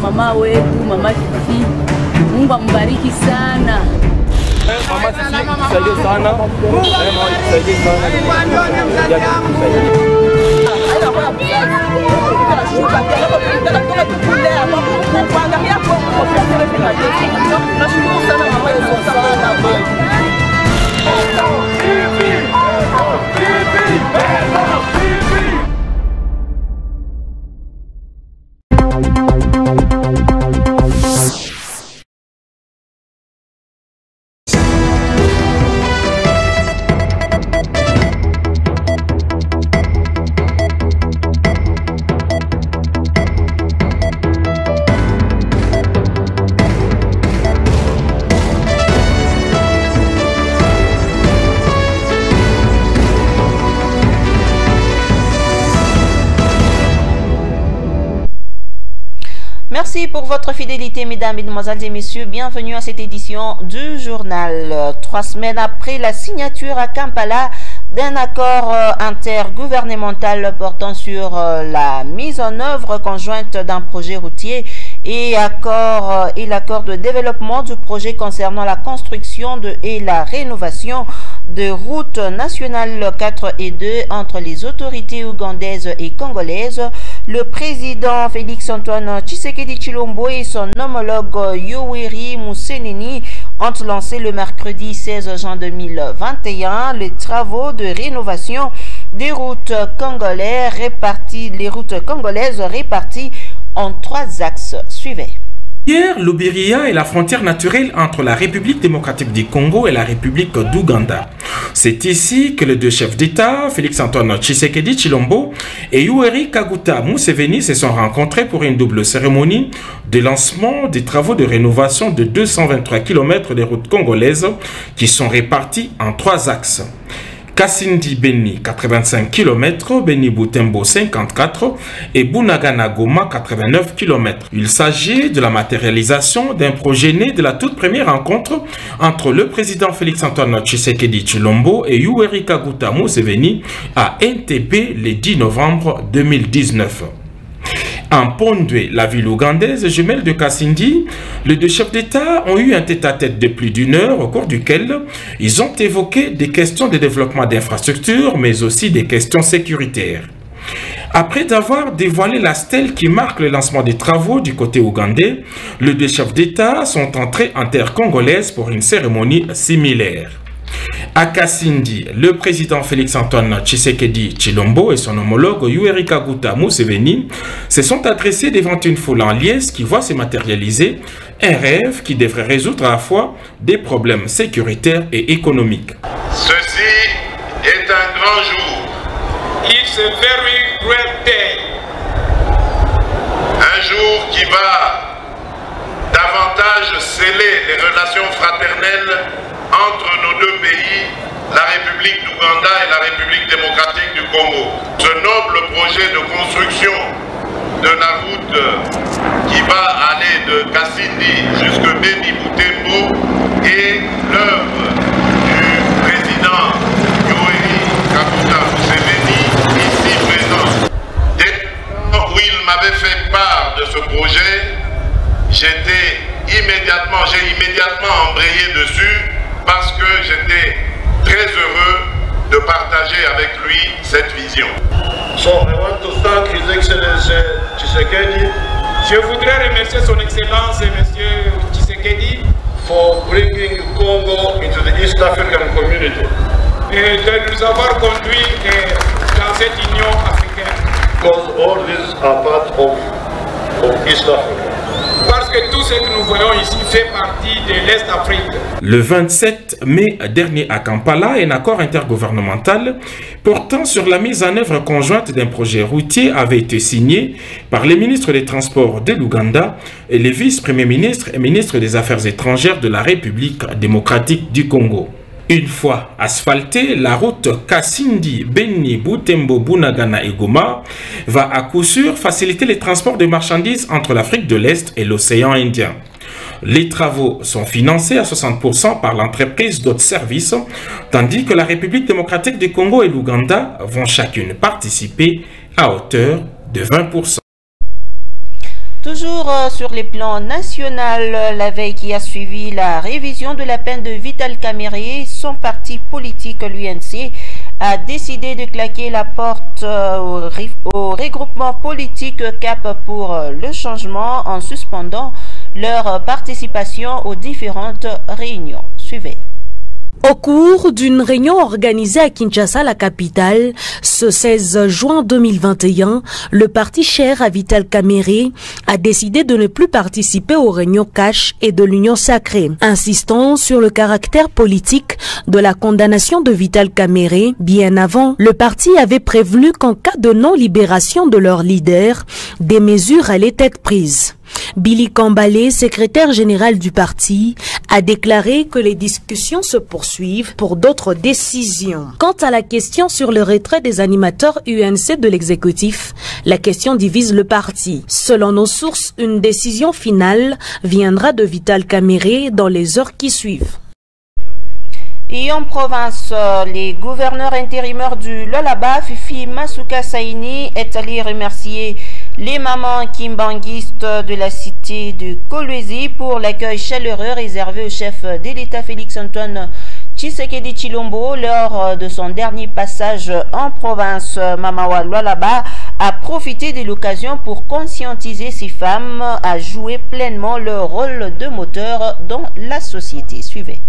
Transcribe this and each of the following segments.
mama wetu, mama Fifi. Mungu ambariki sana. Mama Fifi, tusaidie sana. Mama tusaidie sana. Merci pour votre fidélité, mesdames, mesdemoiselles et messieurs. Bienvenue à cette édition du journal. 3 semaines après la signature à Kampala d'un accord intergouvernemental portant sur la mise en œuvre conjointe d'un projet routier et l'accord de développement du projet concernant la construction et la rénovation de routes nationales 4 et 2 entre les autorités ougandaises et congolaises, le président Félix-Antoine Tshisekedi Tshilombo et son homologue Yoweri Museveni ont lancé le mercredi 16 juin 2021 les travaux de rénovation des routes congolaises réparties en 3 axes. Suivez. Hier, l'Oberia est la frontière naturelle entre la République démocratique du Congo et la République d'Ouganda. C'est ici que les 2 chefs d'État, Félix-Antoine Tshisekedi Tshilombo et Yoweri Kaguta Museveni, se sont rencontrés pour une double cérémonie de lancement des travaux de rénovation de 223 km des routes congolaises qui sont réparties en 3 axes. Kasindi Beni 85 km, Beni Butembo 54 et Bunagana Goma 89 km. Il s'agit de la matérialisation d'un projet né de la toute première rencontre entre le président Félix-Antoine Tshisekedi Tshilombo et Yoweri Kaguta Museveni à Entebbe le 10 novembre 2019. En Pondwe, la ville ougandaise jumelle de Kasindi, les 2 chefs d'État ont eu un tête-à-tête de plus d'1 heure au cours duquel ils ont évoqué des questions de développement d'infrastructures, mais aussi des questions sécuritaires. Après avoir dévoilé la stèle qui marque le lancement des travaux du côté ougandais, les 2 chefs d'État sont entrés en terre congolaise pour une cérémonie similaire. À Kasindi, le président Félix-Antoine Tshisekedi Tshilombo et son homologue Yoweri Kaguta Museveni se sont adressés devant une foule en liesse qui voit se matérialiser un rêve qui devrait résoudre à la fois des problèmes sécuritaires et économiques. Ceci est un grand jour. It's a very great day. Un jour qui va davantage sceller les relations fraternelles entre nos 2 pays, la République d'Ouganda et la République démocratique du Congo. Ce noble projet de construction de la route qui va aller de Kasindi jusqu'à Beni Butembo est l'œuvre du président Yoweri Kaguta Museveni, ici présent. Dès où il m'avait fait part de ce projet, j'ai immédiatement embrayé dessus parce que j'étais très heureux de partager avec lui cette vision. So I want to thank His Excellency Tshisekedi. Je voudrais remercier son Excellence Monsieur Tshisekedi for bringing Congo into the East African community. Et de nous avoir conduits dans cette Union africaine. Because all these are part of East Africa. Parce que tout ce que nous voyons ici fait partie de l'Est Afrique. Le 27 mai dernier à Kampala, un accord intergouvernemental portant sur la mise en œuvre conjointe d'un projet routier avait été signé par les ministres des Transports de l'Ouganda et les vice-premiers ministres et ministres des Affaires étrangères de la République démocratique du Congo. Une fois asphaltée, la route Kasindi, Beni, Butembo, Bunagana et Goma va à coup sûr faciliter les transports de marchandises entre l'Afrique de l'Est et l'océan Indien. Les travaux sont financés à 60% par l'entreprise d'autres services, tandis que la République démocratique du Congo et l'Ouganda vont chacune participer à hauteur de 20%. Toujours sur les plans national, la veille qui a suivi la révision de la peine de Vital Kamerhe, son parti politique, l'UNC, a décidé de claquer la porte au regroupement politique Cap pour le changement en suspendant leur participation aux différentes réunions. Suivez. Au cours d'une réunion organisée à Kinshasa, la capitale, ce 16 juin 2021, le parti cher à Vital Kamerhe a décidé de ne plus participer aux réunions cash et de l'Union sacrée. Insistant sur le caractère politique de la condamnation de Vital Kamerhe, bien avant, le parti avait prévenu qu'en cas de non-libération de leur leader, des mesures allaient être prises. Billy Kambale, secrétaire général du parti, a déclaré que les discussions se poursuivent pour d'autres décisions. Quant à la question sur le retrait des animateurs UNC de l'exécutif, la question divise le parti. Selon nos sources, une décision finale viendra de Vital Kamerhe dans les heures qui suivent. Et en province, les gouverneurs intérimaires du Lualaba, Fifi Masuka Saini, est allé remercier les mamans kimbanguistes de la cité de Kolwezi pour l'accueil chaleureux réservé au chef de l'État Félix-Antoine Tshisekedi Tshilombo lors de son dernier passage en province. Mamawa Lualaba a profité de l'occasion pour conscientiser ces femmes à jouer pleinement leur rôle de moteur dans la société. Suivez.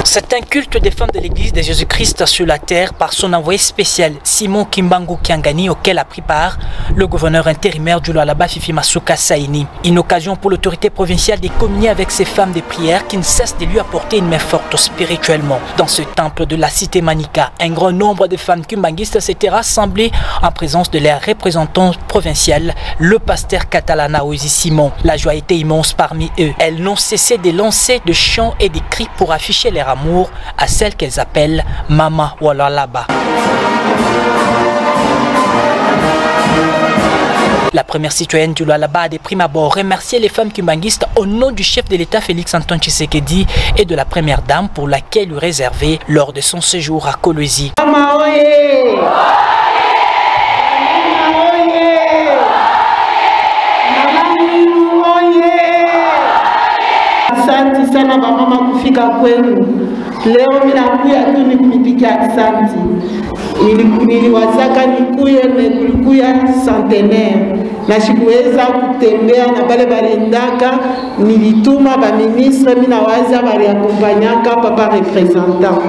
C'est un culte des femmes de l'église de Jésus-Christ sur la terre par son envoyé spécial Simon Kimbangu Kiangani, auquel a pris part le gouverneur intérimaire du Lualaba Fifi Masuka Saini. Une occasion pour l'autorité provinciale de communier avec ces femmes de prière qui ne cessent de lui apporter une main forte spirituellement. Dans ce temple de la cité Manika, un grand nombre de femmes kimbanguistes s'étaient rassemblées en présence de leur représentant provincial, le pasteur Catalana Ozi Simon. La joie était immense parmi eux. Elles n'ont cessé de lancer de chants et de cris pour afficher leur amour à celle qu'elles appellent Mama Lualaba. La première citoyenne du Lualaba a de prime abord remercié les femmes kimbanguistes au nom du chef de l'État Félix-Antoine Tshisekedi et de la première dame pour laquelle lui réservée lors de son séjour à Kolwezi. Asante sana bamama kufika kwenu. Leo minakuya tu ni kumipikia asante. Niliwazaka nikuye kulikuya centenaire. Na sikuweza kutembea na bale balendaka, nilituma ba ministre minawaza bali akompanyaka papa representant.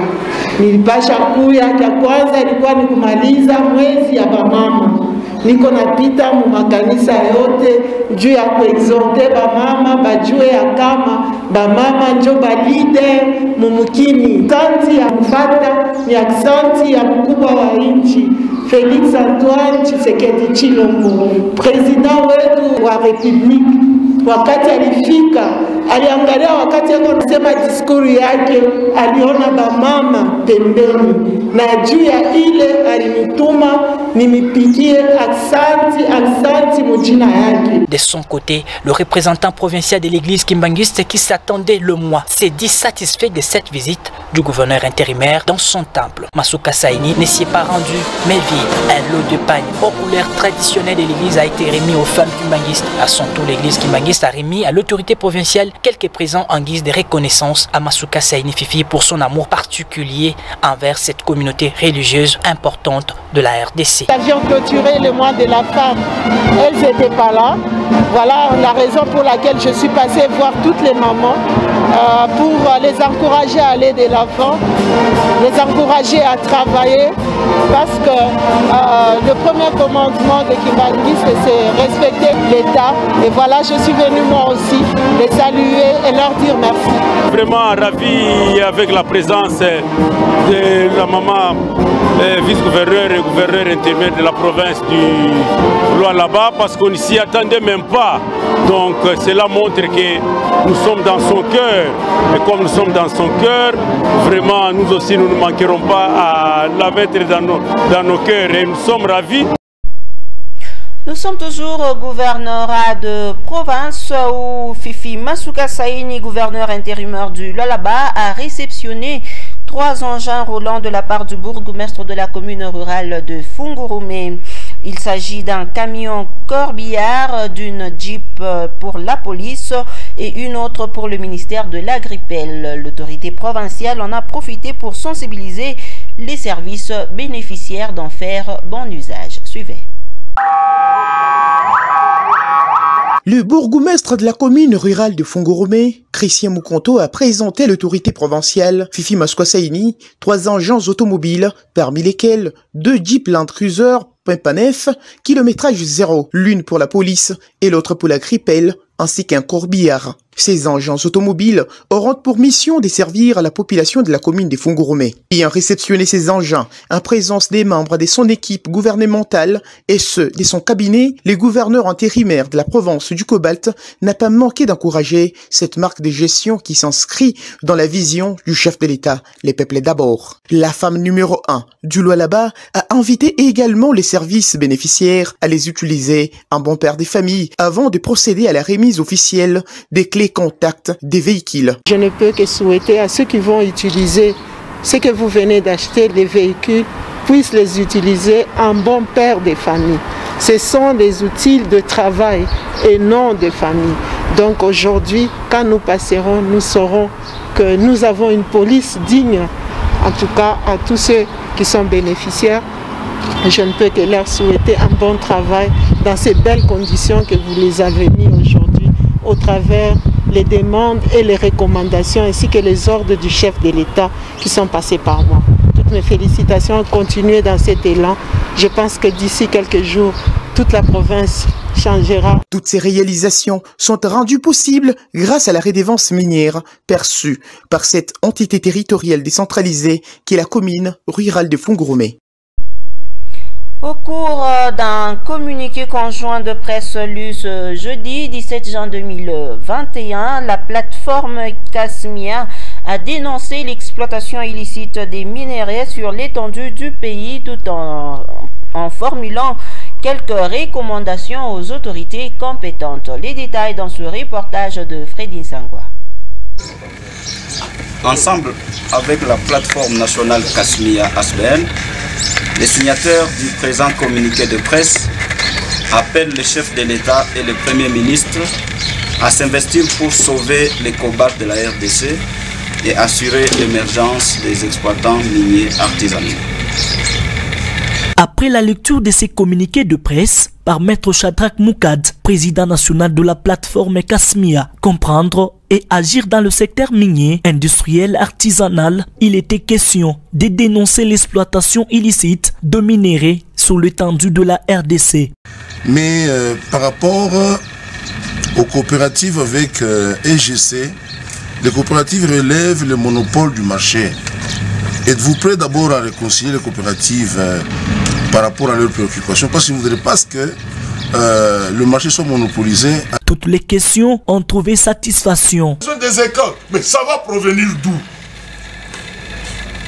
Nilipasha kuya kia kwanza ilikuwa ni kumaliza mwezi ya bamama. Niko napita mu makanisa yote juu ya kuexhorte bamama bajue ya kama bamama njo balide mumukini. Aksanti ya mfata ni aksanti ya mkubwa wa nchi Félix Antoine Tshisekedi Tshilombo, president wetu wa republiki. Wakati alifika, aliangalia wakati yako nasema diskuru yake, aliona bamama pembeni na juu ya ile alinituma nimipikie aksanti mujina yake. De son côté, le représentant provincial de l'église kimbanguiste qui s'attendait le mois s'est dit satisfait de cette visite du gouverneur intérimaire dans son temple. Masuka Saini ne s'y est pas rendu, mais vide. Un lot de pagne aux couleurs traditionnelles de l'église a été remis aux femmes kimbanguistes. À son tour, l'église kimbanguiste a remis à l'autorité provinciale quelques présents en guise de reconnaissance à Masuka Saini Fifi pour son amour particulier envers cette communauté religieuse importante de la RDC. Nous avions clôturé le mois de la femme. Elles n'étaient pas là. Voilà la raison pour laquelle je suis passée voir toutes les mamans pour les encourager à aller de l'avant, les encourager à travailler parce que le premier commandement de Kimbanguiste, c'est respecter l'État. Et voilà, je suis venue moi aussi les saluer et leur dire merci. Vraiment ravi avec la présence de la maman vice-gouverneur et gouverneur intérimaire de la province du Lualaba parce qu'on ne s'y attendait même pas. Donc cela montre que nous sommes dans son cœur. Et comme nous sommes dans son cœur, vraiment nous aussi nous ne manquerons pas à la mettre dans nos cœurs et nous sommes ravis. Nous sommes toujours au gouvernorat de province où Fifi Masuka Saini, gouverneur intérimaire du Lualaba, a réceptionné 3 engins roulants de la part du bourgmestre de la commune rurale de Fungurume. Il s'agit d'un camion corbillard, d'une Jeep pour la police et une autre pour le ministère de l'Agripel. L'autorité provinciale en a profité pour sensibiliser les services bénéficiaires d'en faire bon usage. Suivez. Le bourgmestre de la commune rurale de Fongoromé, Christian Mukonto, a présenté à l'autorité provinciale Fifi Masquasaini 3 engins automobiles, parmi lesquels 2 Jeep Land Cruiser Pimpanef, kilométrage 0, l'une pour la police et l'autre pour la Gripel, ainsi qu'un corbillard. Ces engins automobiles auront pour mission de servir à la population de la commune des Fongoromé. Ayant réceptionné ces engins en présence des membres de son équipe gouvernementale et ceux de son cabinet, le gouverneur intérimaire de la province du Cobalt n'a pas manqué d'encourager cette marque de gestion qui s'inscrit dans la vision du chef de l'État, les peuples d'abord. La femme numéro 1 du Lualaba a invité également les services bénéficiaires à les utiliser en bon père des familles avant de procéder à la remise officielle des clés contact des véhicules. Je ne peux que souhaiter à ceux qui vont utiliser ce que vous venez d'acheter, les véhicules, puissent les utiliser en bon père des familles. Ce sont des outils de travail et non de famille. Donc aujourd'hui, quand nous passerons, nous saurons que nous avons une police digne. En tout cas, à tous ceux qui sont bénéficiaires, je ne peux que leur souhaiter un bon travail dans ces belles conditions que vous les avez mis aujourd'hui au travers les demandes et les recommandations ainsi que les ordres du chef de l'État qui sont passés par moi. Toutes mes félicitations, continuez dans cet élan. Je pense que d'ici quelques jours, toute la province changera. Toutes ces réalisations sont rendues possibles grâce à la redevance minière perçue par cette entité territoriale décentralisée qui est la commune rurale de Fongoromé. Au cours d'un communiqué conjoint de presse lu ce jeudi 17 juin 2021, la plateforme Kasmia a dénoncé l'exploitation illicite des minerais sur l'étendue du pays tout en formulant quelques recommandations aux autorités compétentes. Les détails dans ce reportage de Freddy Sangwa. Ensemble avec la plateforme nationale Kasmia ASBN, les signataires du présent communiqué de presse appellent le chef de l'État et le Premier ministre à s'investir pour sauver les cobalt de la RDC et assurer l'émergence des exploitants miniers artisanaux. Après la lecture de ces communiqués de presse par Maître Shadrach Moukad, président national de la plateforme Kasmia, comprendre et agir dans le secteur minier, industriel, artisanal, il était question de dénoncer l'exploitation illicite de minerais sur l'étendue de la RDC. Mais par rapport aux coopératives avec EGC, les coopératives relèvent le monopole du marché. Êtes-vous prêt d'abord à réconcilier les coopératives par rapport à leurs préoccupations? Parce que vous ne voudrez pas que le marché soit monopolisé. Toutes les questions ont trouvé satisfaction. Ce sont des écoles, mais ça va provenir d'où?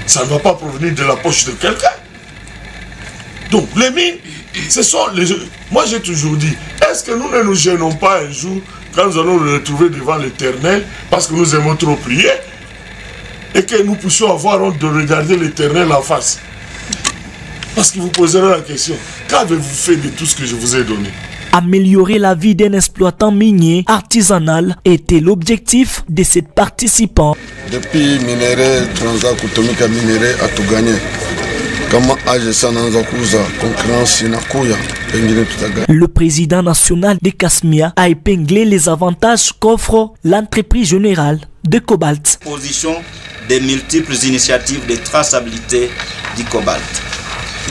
Ça ne va pas provenir de la poche de quelqu'un. Donc les mines, ce sont les... Moi j'ai toujours dit, est-ce que nous ne nous gênons pas un jour quand nous allons nous retrouver devant l'Éternel parce que nous aimons trop prier et que nous puissions avoir honte de regarder l'Éternel en face? Parce qu'il vous posera la question, qu'avez-vous fait de tout ce que je vous ai donné? Améliorer la vie d'un exploitant minier artisanal était l'objectif de ces participants. Depuis minerai, Transat Kutomika minerai a tout gagné. Le président national de Kasmia a épinglé les avantages qu'offre l'entreprise générale de Cobalt. Position des multiples initiatives de traçabilité du cobalt.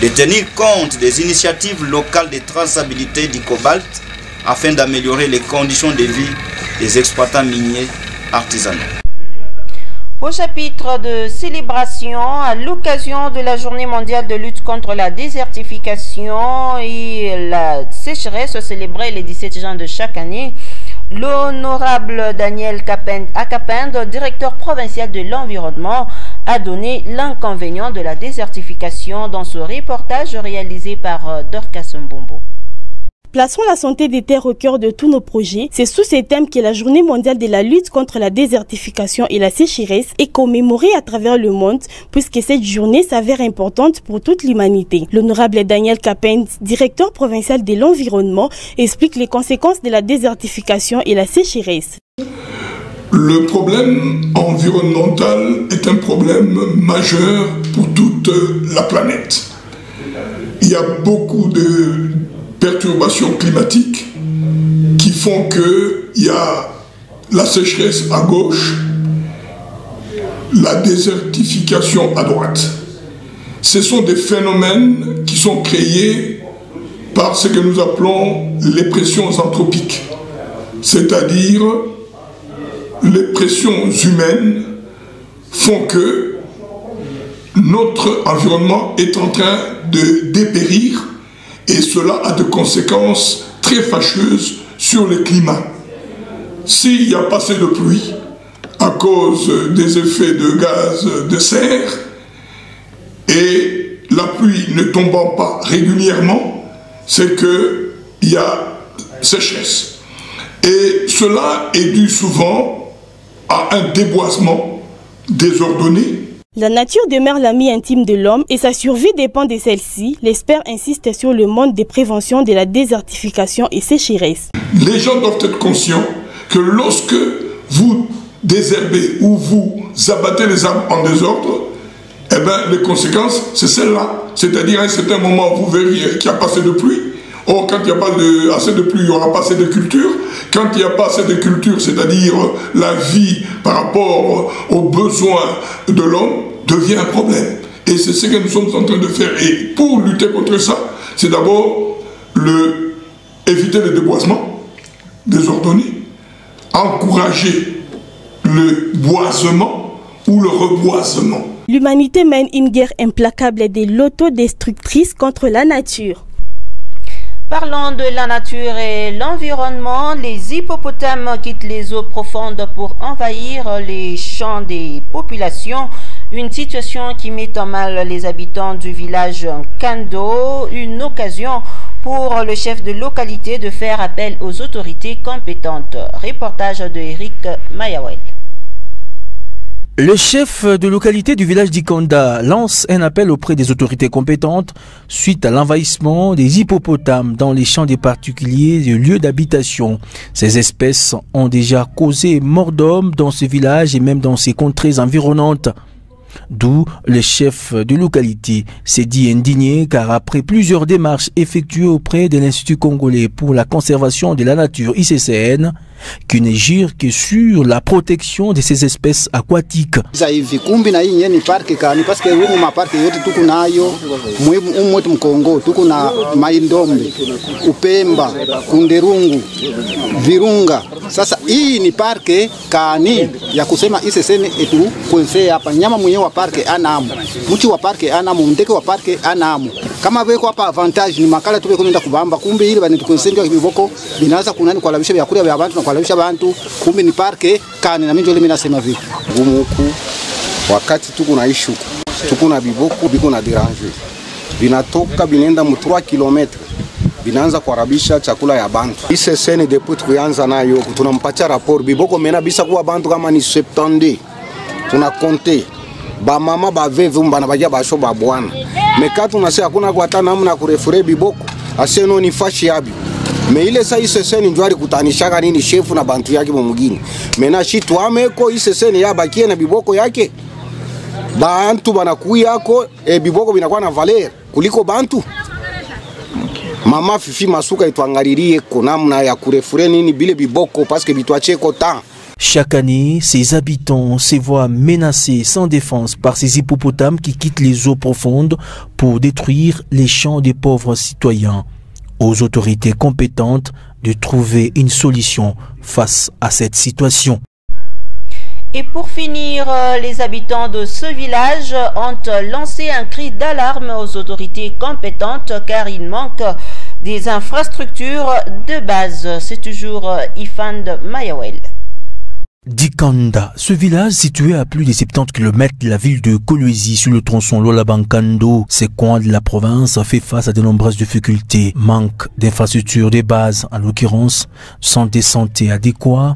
De tenir compte des initiatives locales de traçabilité du cobalt afin d'améliorer les conditions de vie des exploitants miniers artisanaux. Au chapitre de célébration, à l'occasion de la journée mondiale de lutte contre la désertification et la sécheresse célébrée le 17 juin de chaque année, l'honorable Daniel Akapend, directeur provincial de l'environnement, a donné l'inconvénient de la désertification dans ce reportage réalisé par Dorcas Mbombo. Plaçons la santé des terres au cœur de tous nos projets. C'est sous ces thèmes que la Journée mondiale de la lutte contre la désertification et la sécheresse est commémorée à travers le monde, puisque cette journée s'avère importante pour toute l'humanité. L'honorable Daniel Capens, directeur provincial de l'environnement, explique les conséquences de la désertification et la sécheresse. Le problème environnemental est un problème majeur pour toute la planète. Il y a beaucoup de perturbations climatiques qui font qu'il y a la sécheresse à gauche, la désertification à droite. Ce sont des phénomènes qui sont créés par ce que nous appelons les pressions anthropiques, c'est-à-dire les pressions humaines font que notre environnement est en train de dépérir. Et cela a des conséquences très fâcheuses sur le climat. S'il n'y a pas assez de pluie, à cause des effets de gaz de serre, et la pluie ne tombant pas régulièrement, c'est qu'il y a sécheresse. Et cela est dû souvent à un déboisement désordonné. La nature demeure l'ami intime de l'homme et sa survie dépend de celle-ci. L'expert insiste sur le mode de prévention de la désertification et sécheresse. Les gens doivent être conscients que lorsque vous désherbez ou vous abattez les arbres en désordre, eh bien, les conséquences, c'est celle-là. C'est-à-dire, à un certain moment, vous verriez qu'il n'y a pas assez de pluie. Or, quand il n'y a pas assez de pluie, il n'y aura pas assez de culture. Quand il n'y a pas assez de culture, c'est-à-dire la vie par rapport aux besoins de l'homme, devient un problème. Et c'est ce que nous sommes en train de faire. Et pour lutter contre ça, c'est d'abord éviter le déboisement désordonné, encourager le boisement ou le reboisement. L'humanité mène une guerre implacable et de l'autodestructrice contre la nature. Parlons de la nature et l'environnement. Les hippopotames quittent les eaux profondes pour envahir les champs des populations. Une situation qui met en mal les habitants du village Kando. Une occasion pour le chef de localité de faire appel aux autorités compétentes. Reportage de Eric Mayawel. Le chef de localité du village d'Ikonda lance un appel auprès des autorités compétentes suite à l'envahissement des hippopotames dans les champs des particuliers de lieux d'habitation. Ces espèces ont déjà causé mort d'hommes dans ce village et même dans ses contrées environnantes. D'où le chef de localité s'est dit indigné car après plusieurs démarches effectuées auprès de l'Institut congolais pour la conservation de la nature ICCN, qui ne gire que sur la protection de ces espèces aquatiques. Kumbi na hii nyeni parke kani paske humu maparke yote tuko nayo mwetu mkongo tuko na Maindombe, Upemba, Kunderungu, Virunga. Sasa hii ni parke kani ya kusema ICCN etu kwense hapa nyama mwenyewe wa parke anamu. Mchi wa parke anamu, ndeke wa parke anamu. Kama weko hapa advantage ni makala tuwe kwenda kubamba kumbi ile bani tukonsende kibiboko binaanza kunani kwa labisha vyakula vya abantu na kwa labisha bantu kumbi ni parke kani na mimi nasema vipi ngumu huku wakati tuko na ishu tuko na biboko biko na derange binatoka binenda mu 3 km binaanza kuharibisha chakula ya bantu. ICCN depuis tuanza nayo tunampatia rapport biboko mena bisa kwa bantu kama ni 70 tuna compter ba mama ba veve mbana baja basho ba bwana mekatu na sasa hakuna kwa hata namna kurefure biboko aseno ni fashi yabi me ile sa ICCN njwari kutanishaka nini shefu na bantu yake mwingine mena shitu ameko ICCN yabakie na biboko yake bantu banakuya yako biboko binakuwa na valeur kuliko bantu. Mama Fifi Masuka ituangalirie ko namna ya kurefure nini bile biboko parce que bitwache ko temps. Chaque année, ses habitants se voient menacés sans défense par ces hippopotames qui quittent les eaux profondes pour détruire les champs des pauvres citoyens. Aux autorités compétentes de trouver une solution face à cette situation. Et pour finir, les habitants de ce village ont lancé un cri d'alarme aux autorités compétentes car il manque des infrastructures de base. C'est toujours Ifand Mayawel. Dikanda, ce village situé à plus de 70 km de la ville de Kolwezi sur le tronçon Lola-Bankando, ces coins de la province fait face à de nombreuses difficultés. Manque d'infrastructures de base, en l'occurrence, centre de santé adéquat.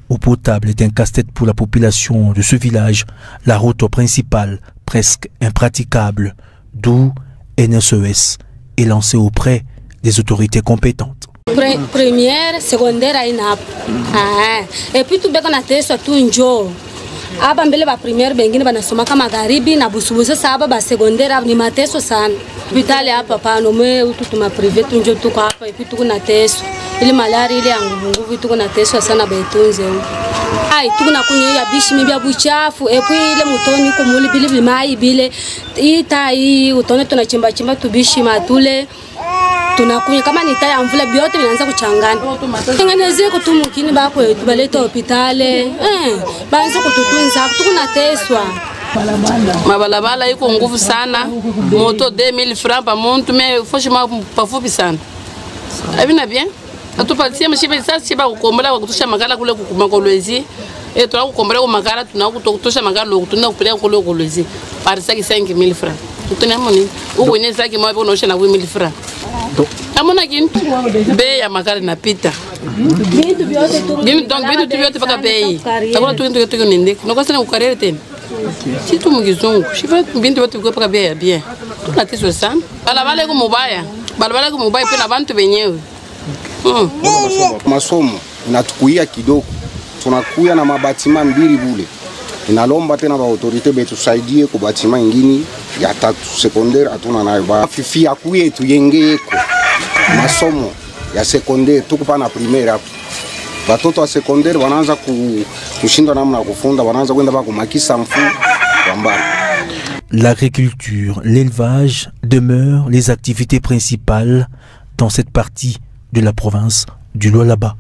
Eau potable est un casse-tête pour la population de ce village. La route principale, presque impraticable, d'où NSES est lancé auprès des autorités compétentes. Première, secondaire à Inap. Et puis tout beko na teso tu njo. Aba mbele ba première bengine banasoma kama magharibi na busubuza saba ba secondaire ni mateso sana. Hospitali hapa pano mwe ututuma privé tu njo tuko hapa ipi tuko na teso. Ile malaria ile nguvu tuko na teso sana betunze. Ai tuko na kunye ya bishi mbya buchafu e puis ile mutoni ko muli bili mai bile ita utone tunachimba chimba tubishi matule. Tunakunya kama ni taya mvula biote vinaanza kuchangana. Tengeneze kutumukini bako yetu baleta hospitali. Baanza kututunza tukuna teswa. Mabalabala iko nguvu sana. Moto 2000 francs par monte mais franchement pas fupi sana. Abina bien. Atupatia mshiba sasa shiba kukombola kwa kutusha magala kule kumakolwezi. Tuna kukombola kwa magala tunakutosha magala tunakupeleka kule kolwezi. Par 5000 francs. Tutunamoni. Uko inaweza kama hapo unaosha na 1000 francs. Amona kintu bei ya magari napita. Bintu vyote paka bei. Hakuna tu nende. Nakosa na ukarere tena. Si tu mugizungu. Shifa bintu vyote viko paka bei ya bien. Tunateswa sana. Balabala iko mubaya. Balabala iko mubaya pena bantu benyewe. Masomo inatukuia kidogo. Tunakuya na mabatima mbili bule. Inalomba tena ba autorite betusaidie ku batima ingini ya tatu secondaire atuna nayo ba fifi akuye tuyengeko masomo ya secondaire tukupa na primaire hapo batoto wa secondaire wanaanza kushinda namna kufunda wanaanza kwenda ba kumakisa mfu kwamba. L'agriculture, l'élevage demeurent les activités principales dans cette partie de la province du Lualaba.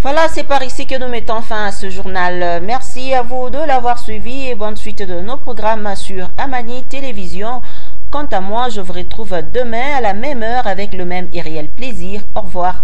Voilà, c'est par ici que nous mettons fin à ce journal. Merci à vous de l'avoir suivi et bonne suite de nos programmes sur Amani Télévision. Quant à moi, je vous retrouve demain à la même heure avec le même et réel plaisir. Au revoir.